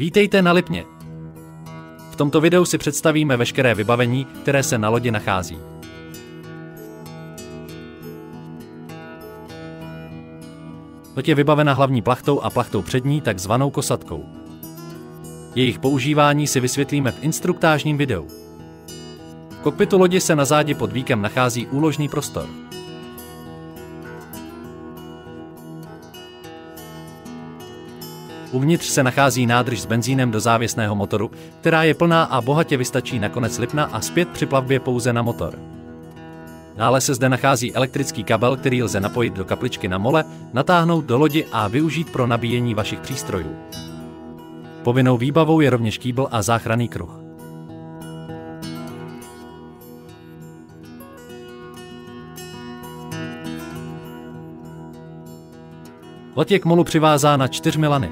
Vítejte na Lipně. V tomto videu si představíme veškeré vybavení, které se na lodi nachází. Loď je vybavena hlavní plachtou a plachtou přední, takzvanou kosatkou. Jejich používání si vysvětlíme v instruktážním videu. V kokpitu lodi se na zádi pod víkem nachází úložný prostor. Uvnitř se nachází nádrž s benzínem do závěsného motoru, která je plná a bohatě vystačí na konec Lipna a zpět při plavbě pouze na motor. Dále se zde nachází elektrický kabel, který lze napojit do kapličky na mole, natáhnout do lodi a využít pro nabíjení vašich přístrojů. Povinnou výbavou je rovněž kýbl a záchranný kruh. Loď je k molu přivázána 4 lany.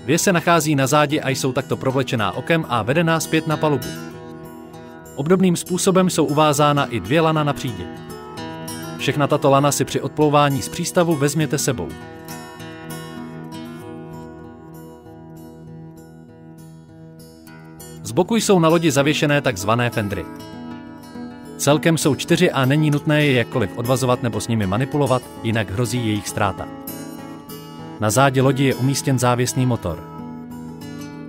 2 se nachází na zádi a jsou takto provlečená okem a vedená zpět na palubu. Obdobným způsobem jsou uvázána i 2 lana na přídi. Všechna tato lana si při odplouvání z přístavu vezměte sebou. Z boku jsou na lodi zavěšené takzvané fendry. Celkem jsou 4 a není nutné je jakkoliv odvazovat nebo s nimi manipulovat, jinak hrozí jejich ztráta. Na zádi lodi je umístěn závěsný motor.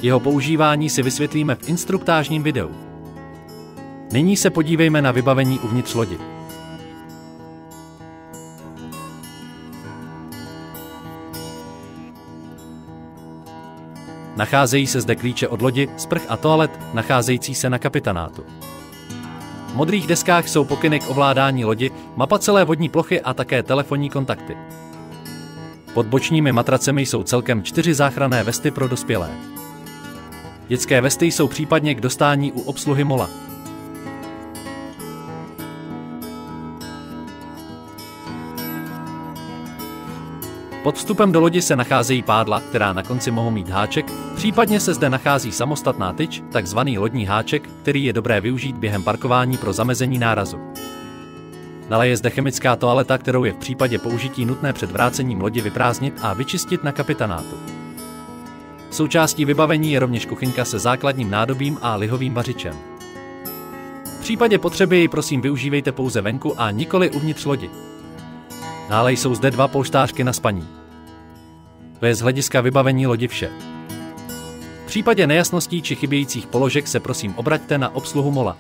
Jeho používání si vysvětlíme v instruktážním videu. Nyní se podívejme na vybavení uvnitř lodi. Nacházejí se zde klíče od lodi, sprch a toalet, nacházející se na kapitanátu. V modrých deskách jsou pokyny k ovládání lodi, mapa celé vodní plochy a také telefonní kontakty. Pod bočními matracemi jsou celkem 4 záchranné vesty pro dospělé. Dětské vesty jsou případně k dostání u obsluhy mola. Pod vstupem do lodi se nacházejí pádla, která na konci mohou mít háček, případně se zde nachází samostatná tyč, takzvaný lodní háček, který je dobré využít během parkování pro zamezení nárazu. Dále je zde chemická toaleta, kterou je v případě použití nutné před vrácením lodi vyprázdnit a vyčistit na kapitanátu. Součástí vybavení je rovněž kuchyňka se základním nádobím a lihovým vařičem. V případě potřeby ji prosím využívejte pouze venku a nikoli uvnitř lodi. Dále jsou zde 2 polštářky na spaní. To je z hlediska vybavení lodi vše. V případě nejasností či chybějících položek se prosím obraťte na obsluhu mola.